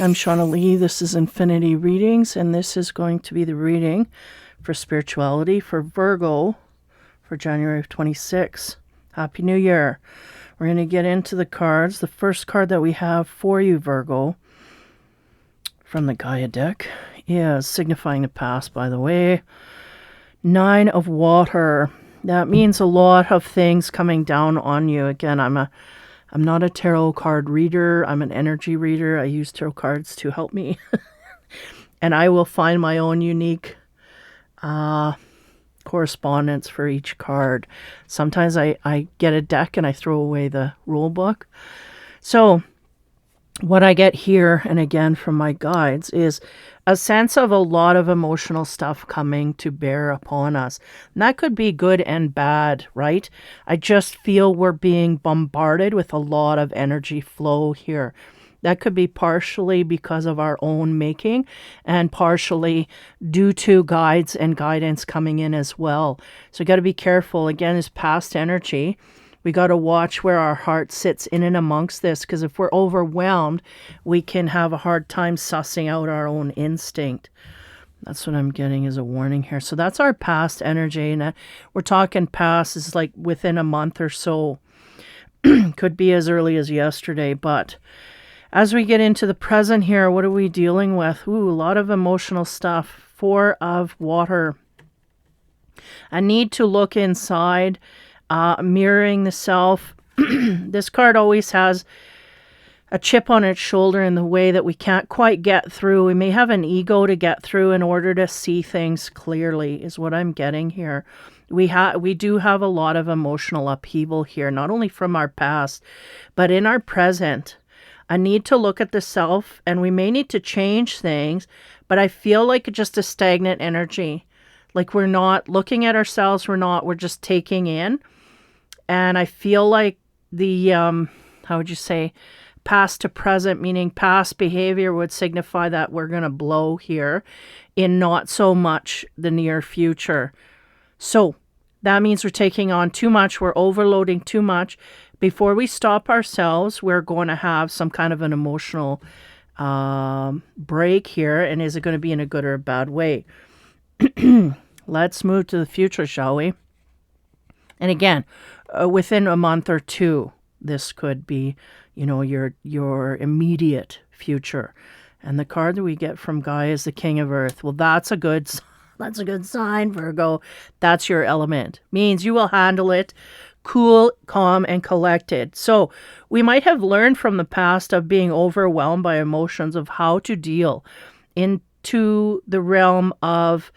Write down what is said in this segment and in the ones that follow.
I'm Shawna. This is Infinity Readings, and this is going to be the reading for spirituality for Virgo for January of 26. Happy New Year. We're going to get into the cards. The first card that we have for you, Virgo, from the Gaia deck is signifying the past, by the way. 9 of Water. That means a lot of things coming down on you. Again, I'm not a tarot card reader. I'm an energy reader. I use tarot cards to help me. And I will find my own unique correspondence for each card. Sometimes I get a deck and I throw away the rule book. So what I get here, and again from my guides, is a sense of a lot of emotional stuff coming to bear upon us. And that could be good and bad, right? I just feel we're being bombarded with a lot of energy flow here. That could be partially because of our own making and partially due to guides and guidance coming in as well. So you got to be careful. Again, it's past energy. We got to watch where our heart sits in and amongst this, because if we're overwhelmed, we can have a hard time sussing out our own instinct. That's what I'm getting as a warning here. So that's our past energy. And we're talking past is like within a month or so. Could be as early as yesterday. But as we get into the present here, what are we dealing with? Ooh, a lot of emotional stuff. 4 of Water. A need to look inside. Mirroring the self. This card always has a chip on its shoulder in the way that we can't quite get through. We may have an ego to get through in order to see things clearly, is what I'm getting here. We do have a lot of emotional upheaval here, not only from our past, but in our present. A need to look at the self, and we may need to change things, but I feel like just a stagnant energy. Like we're not looking at ourselves, we're just taking in. And I feel like the, how would you say, past to present, meaning past behavior would signify that we're going to blow here in not so much the near future. So that means we're taking on too much. We're overloading too much. Before we stop ourselves, we're going to have some kind of an emotional break here. And is it going to be in a good or a bad way? Let's move to the future, shall we? And again, within a month or two, this could be, your immediate future. And the card that we get from Gaia is the King of Earth. Well, that's a good sign, Virgo. That's your element. Means you will handle it cool, calm, and collected. So we might have learned from the past of being overwhelmed by emotions of how to deal into the realm of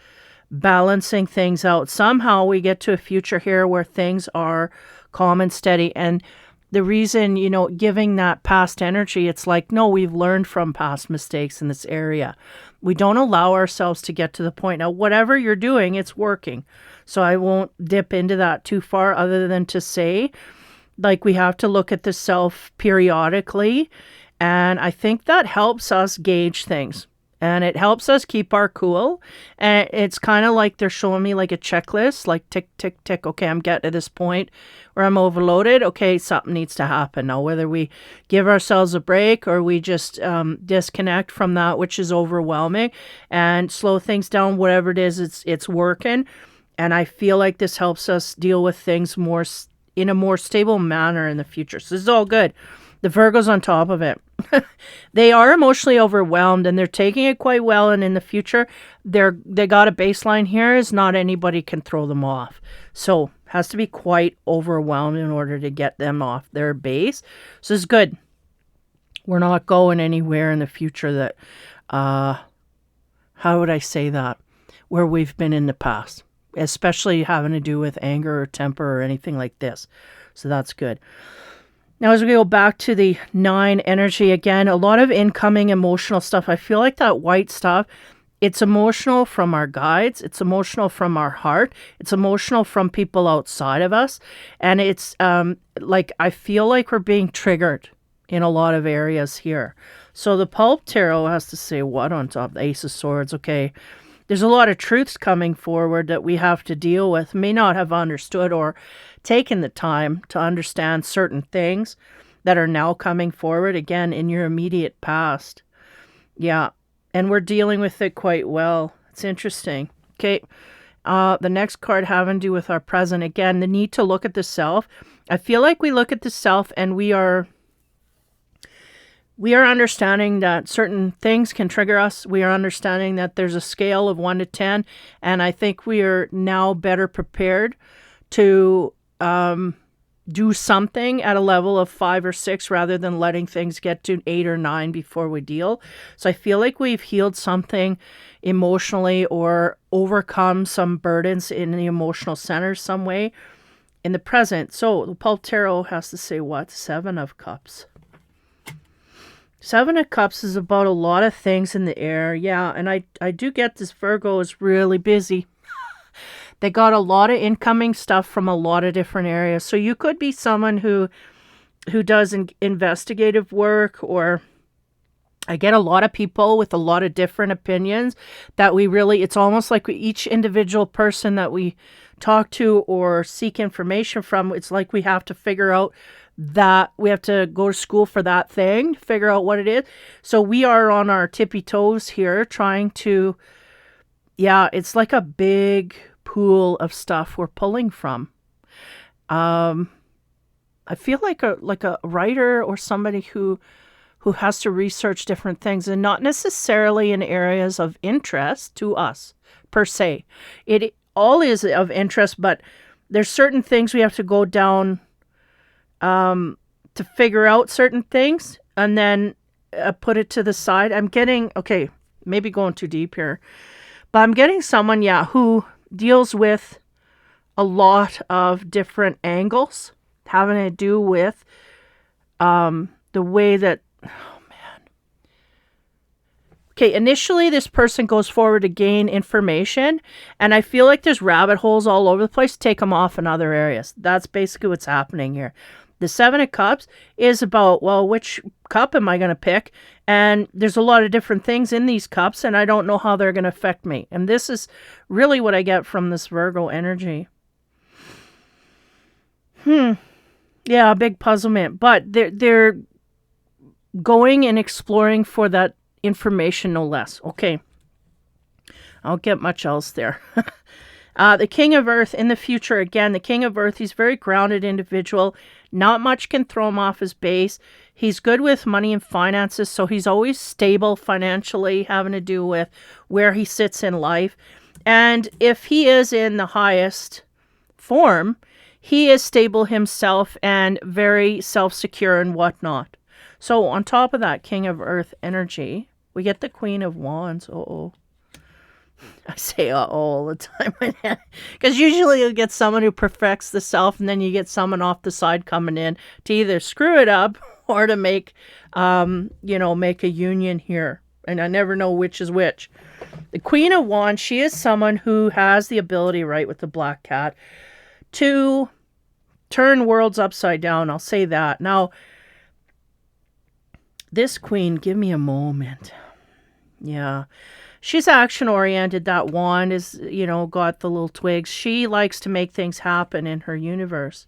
balancing things out. Somehow we get to a future here where things are calm and steady. And the reason, giving that past energy, it's like, no, we've learned from past mistakes in this area. We don't allow ourselves to get to the point. Now, whatever you're doing, it's working. So I won't dip into that too far other than to say, like, we have to look at the self periodically. And I think that helps us gauge things. And it helps us keep our cool. And it's kind of like they're showing me like a checklist, like tick, tick, tick. Okay, I'm getting to this point where I'm overloaded. Okay, something needs to happen. Now, whether we give ourselves a break or we just disconnect from that, which is overwhelming, and slow things down, whatever it is, it's working. And I feel like this helps us deal with things in a more stable manner in the future. So this is all good. The Virgo's on top of it. They are emotionally overwhelmed and they're taking it quite well. And in the future, they got a baseline here is not anybody can throw them off. So has to be quite overwhelmed in order to get them off their base. So it's good. We're not going anywhere in the future that, how would I say that? Where we've been in the past, especially having to do with anger or temper or anything like this. So that's good. Now, as we go back to the 9 energy, again, a lot of incoming emotional stuff. I feel like that white stuff, it's emotional from our guides. It's emotional from our heart. It's emotional from people outside of us. And it's like, I feel like we're being triggered in a lot of areas here. So the Pulp Tarot has to say what on top? The Ace of Swords. Okay. There's a lot of truths coming forward that we have to deal with. May not have understood or taken the time to understand certain things that are now coming forward again in your immediate past. Yeah. And we're dealing with it quite well. It's interesting. Okay. The next card having to do with our present. Again, the need to look at the self. I feel like we look at the self and we are understanding that certain things can trigger us. We are understanding that there's a scale of 1 to 10. And I think we are now better prepared to do something at a level of 5 or 6 rather than letting things get to 8 or 9 before we deal. So I feel like we've healed something emotionally or overcome some burdens in the emotional center some way in the present. So the Paul Tarot has to say what? 7 of Cups. 7 of Cups is about a lot of things in the air. Yeah, and I do get this Virgo is really busy. They got a lot of incoming stuff from a lot of different areas. So you could be someone who does investigative work, or I get a lot of people with a lot of different opinions that it's almost like each individual person that we talk to or seek information from, it's like we have to figure out that we have to go to school for that thing, figure out what it is. So we are on our tippy toes here trying to, it's like a big pool of stuff we're pulling from. I feel like a writer or somebody who has to research different things, and not necessarily in areas of interest to us per se. It all is of interest, but there's certain things we have to go down to figure out certain things, and then put it to the side. I'm getting, okay, maybe going too deep here, but I'm getting someone, who deals with a lot of different angles having to do with the way that, oh man. Okay, initially this person goes forward to gain information, and I feel like there's rabbit holes all over the place. Take them off in other areas. That's basically what's happening here. The 7 of Cups is about, well, which cup am I going to pick? And there's a lot of different things in these cups, and I don't know how they're going to affect me. And this is really what I get from this Virgo energy. Yeah, a big puzzlement. But they're going and exploring for that information, no less. Okay. I don't get much else there. The King of Earth in the future, again, the King of Earth, he's a very grounded individual. Not much can throw him off his base. He's good with money and finances, so he's always stable financially, having to do with where he sits in life. And if he is in the highest form, he is stable himself and very self-secure and whatnot. So on top of that King of Earth energy, we get the Queen of Wands. Uh-oh. I say all the time. Because usually you'll get someone who perfects the self, and then you get someone off the side coming in to either screw it up or to make, make a union here. And I never know which is which. The Queen of Wands, she is someone who has the ability, right, with the Black Cat, to turn worlds upside down. I'll say that. Now, this Queen, give me a moment. Yeah. She's action-oriented. That wand is, got the little twigs. She likes to make things happen in her universe.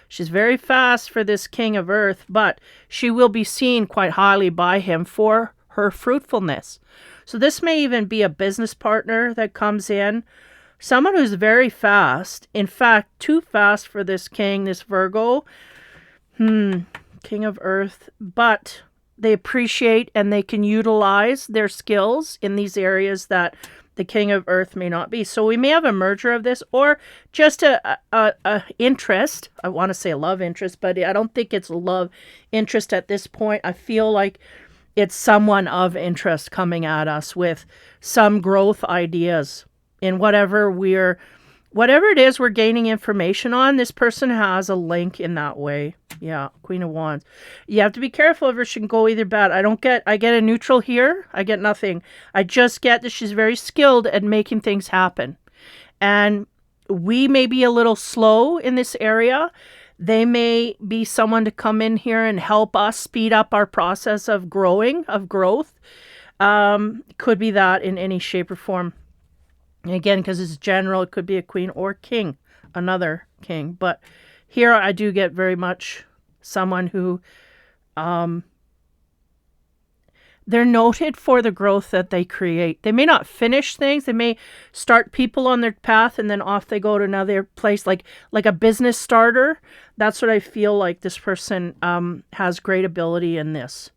She's very fast for this King of Earth, but she will be seen quite highly by him for her fruitfulness. So this may even be a business partner that comes in. Someone who's very fast. In fact, too fast for this king, this Virgo. King of Earth. But they appreciate and they can utilize their skills in these areas that the King of Earth may not be. So we may have a merger of this, or just a interest. I want to say a love interest, but I don't think it's a love interest at this point. I feel like it's someone of interest coming at us with some growth ideas in whatever it is we're gaining information on. This person has a link in that way. Yeah, Queen of Wands. You have to be careful of her. She can go either bad. I get a neutral here. I get nothing. I just get that she's very skilled at making things happen. And we may be a little slow in this area. They may be someone to come in here and help us speed up our process of growth. Could be that in any shape or form. And again, because it's general, it could be a queen or king, another king. But here I do get very much someone who they're noted for the growth that they create. They may not finish things. They may start people on their path and then off they go to another place, like a business starter. That's what I feel like this person has great ability in this.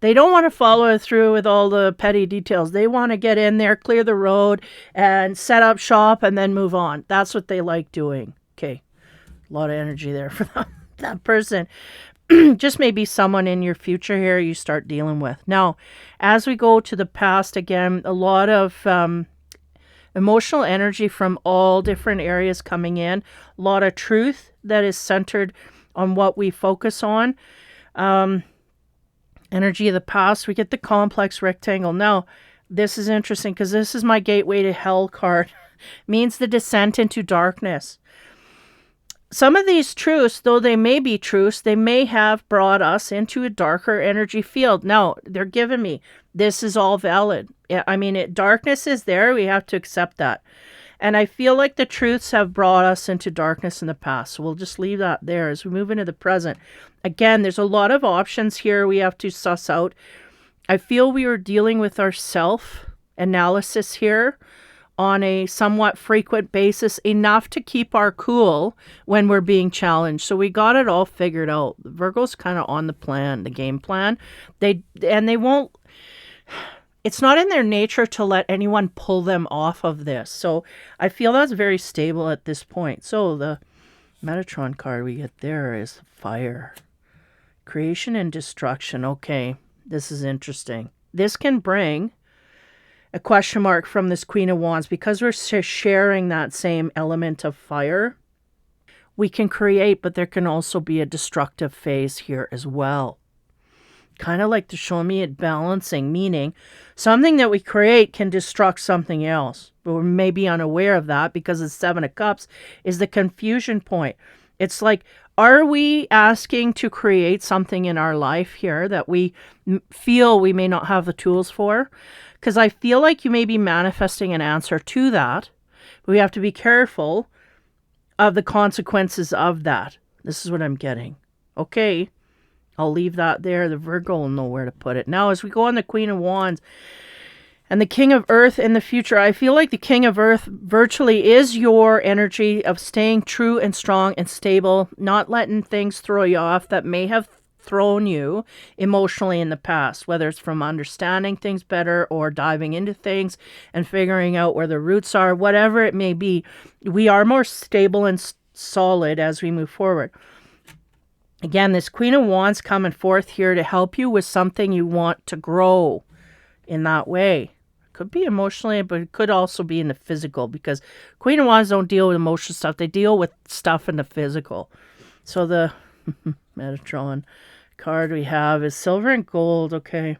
They don't want to follow through with all the petty details. They want to get in there, clear the road, and set up shop and then move on. That's what they like doing. Okay, a lot of energy there for that person. Just maybe someone in your future here you start dealing with. Now, as we go to the past, again, a lot of emotional energy from all different areas coming in. A lot of truth that is centered on what we focus on. Energy of the past, we get the complex rectangle. Now, this is interesting because this is my gateway to hell card. Means the descent into darkness. Some of these truths, though they may be truths, they may have brought us into a darker energy field. Now, they're giving me, this is all valid. I mean, darkness is there. We have to accept that. And I feel like the truths have brought us into darkness in the past. So we'll just leave that there as we move into the present. Again, there's a lot of options here we have to suss out. I feel we are dealing with our self-analysis here on a somewhat frequent basis, enough to keep our cool when we're being challenged. So we got it all figured out. Virgo's kind of on the plan, the game plan. They won't, it's not in their nature to let anyone pull them off of this. So I feel that's very stable at this point. So the Metatron card we get there is fire. Creation and destruction. Okay, this is interesting. This can bring a question mark from this Queen of Wands, because we're sharing that same element of fire. We can create, but there can also be a destructive phase here as well. Kind of like to show me it balancing, meaning something that we create can destruct something else. But we may be unaware of that because the Seven of Cups is the confusion point. It's like, are we asking to create something in our life here that we feel we may not have the tools for? Because I feel like you may be manifesting an answer to that. But we have to be careful of the consequences of that. This is what I'm getting. Okay, I'll leave that there. The Virgo will know where to put it. Now, as we go on the Queen of Wands and the King of Earth in the future, I feel like the King of Earth virtually is your energy of staying true and strong and stable, not letting things throw you off that may have thrown you emotionally in the past, whether it's from understanding things better or diving into things and figuring out where the roots are, whatever it may be. We are more stable and solid as we move forward. Again, this Queen of Wands coming forth here to help you with something you want to grow in that way. Could be emotionally, but it could also be in the physical, because Queen of Wands don't deal with emotional stuff. They deal with stuff in the physical. So the Metatron card we have is silver and gold. Okay.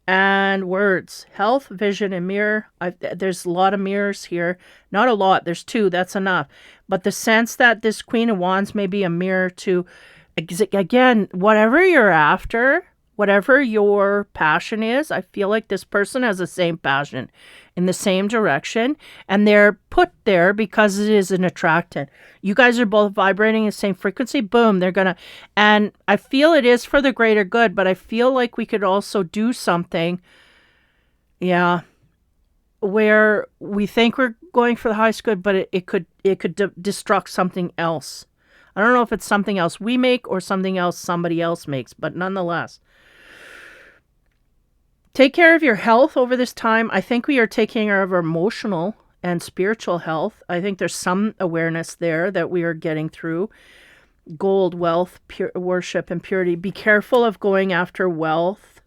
And words, health, vision, and mirror. There's a lot of mirrors here. Not a lot. There's two. That's enough. But the sense that this Queen of Wands may be a mirror to, again, whatever you're after, whatever your passion is, I feel like this person has the same passion in the same direction, and they're put there because it is an attractant. You guys are both vibrating the same frequency. Boom, they're gonna, and I feel it is for the greater good, but I feel like we could also do something, yeah, where we think we're going for the highest good, but it could destruct something else. I don't know if it's something else we make or something else somebody else makes, but nonetheless. Take care of your health over this time. I think we are taking care of our emotional and spiritual health. I think there's some awareness there that we are getting through. Gold, wealth, pure worship, and purity. Be careful of going after wealth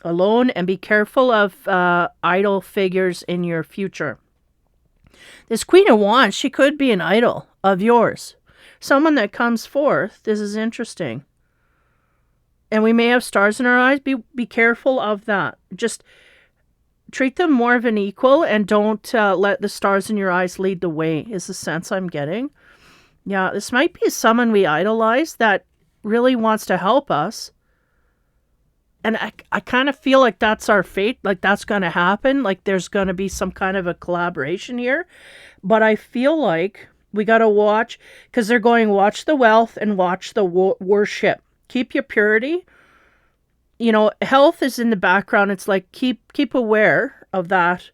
alone, and be careful of idol figures in your future. This Queen of Wands, she could be an idol of yours. Someone that comes forth. This is interesting. And we may have stars in our eyes. Be careful of that. Just treat them more of an equal, and don't let the stars in your eyes lead the way, is the sense I'm getting. Yeah, this might be someone we idolize that really wants to help us. And I kind of feel like that's our fate. Like that's going to happen. Like there's going to be some kind of a collaboration here. But I feel like we got to watch, because they're going, watch the wealth and watch the worship. Keep your purity. health is in the background. It's like keep aware of that.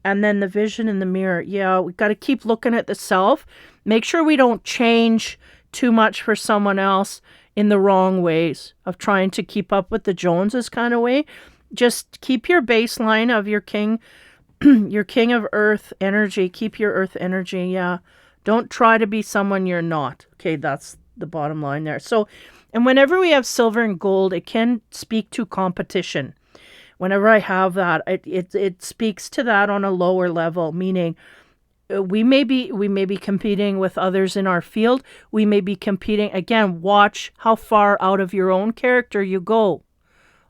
And then the vision in the mirror. Yeah, we got to keep looking at the self. Make sure we don't change too much for someone else in the wrong ways of trying to keep up with the Joneses kind of way. Just keep your baseline of your king, your king of earth energy. Keep your earth energy. Yeah. Don't try to be someone you're not. Okay, that's the bottom line there. So, and whenever we have silver and gold, it can speak to competition. Whenever I have that, it speaks to that on a lower level, meaning we may be competing with others in our field. We may be competing, again, watch how far out of your own character you go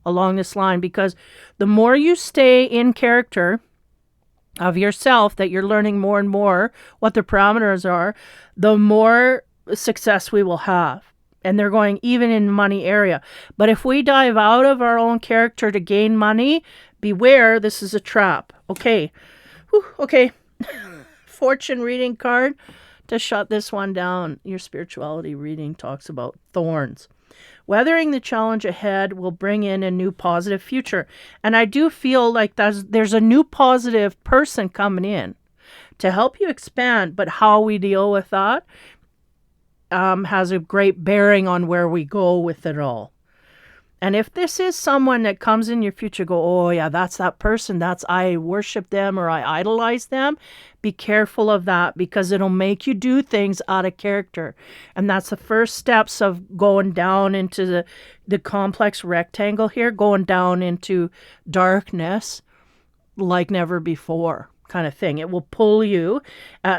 along this line, because the more you stay in character of yourself, that you're learning more and more what the parameters are, the more success we will have. And they're going even in money area. But if we dive out of our own character to gain money, beware, this is a trap. Okay. Whew, okay. Fortune reading card to shut this one down. Your spirituality reading talks about thorns. Weathering the challenge ahead will bring in a new positive future. And I do feel like there's a new positive person coming in to help you expand. But how we deal with that has a great bearing on where we go with it all. And if this is someone that comes in your future, go, oh yeah, that's that person. I worship them or I idolize them. Be careful of that, because it'll make you do things out of character. And that's the first steps of going down into the complex rectangle here, going down into darkness like never before. Kind of thing. It will pull you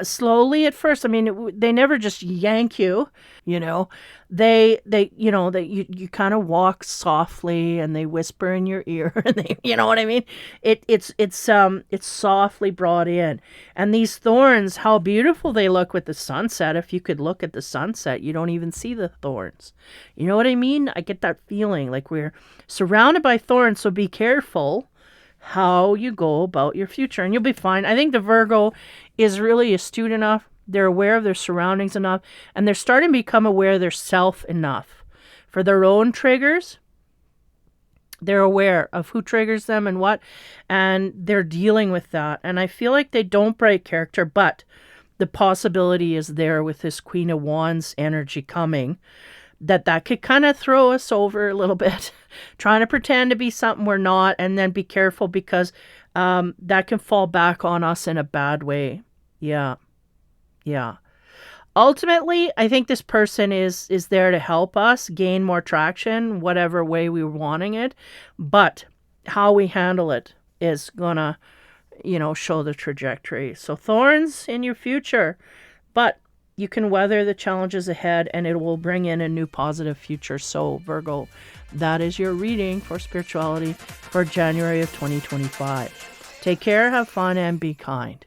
slowly at first. I mean, they never just yank you, They you kind of walk softly and they whisper in your ear and they, you know what I mean? It's softly brought in. And these thorns, how beautiful they look with the sunset. If you could look at the sunset, you don't even see the thorns. You know what I mean? I get that feeling like we're surrounded by thorns, so be careful how you go about your future and you'll be fine. I think the Virgo is really astute enough. They're aware of their surroundings enough, and they're starting to become aware of their self enough for their own triggers. They're aware of who triggers them and what, and they're dealing with that. And I feel like they don't break character, but the possibility is there with this Queen of Wands energy coming, that could kind of throw us over a little bit, trying to pretend to be something we're not, and then be careful, because that can fall back on us in a bad way. Yeah. Ultimately, I think this person is there to help us gain more traction, whatever way we were wanting it, but how we handle it is gonna, show the trajectory. So thorns in your future, but you can weather the challenges ahead and it will bring in a new positive future. So Virgo, that is your reading for spirituality for January of 2025. Take care, have fun, and be kind.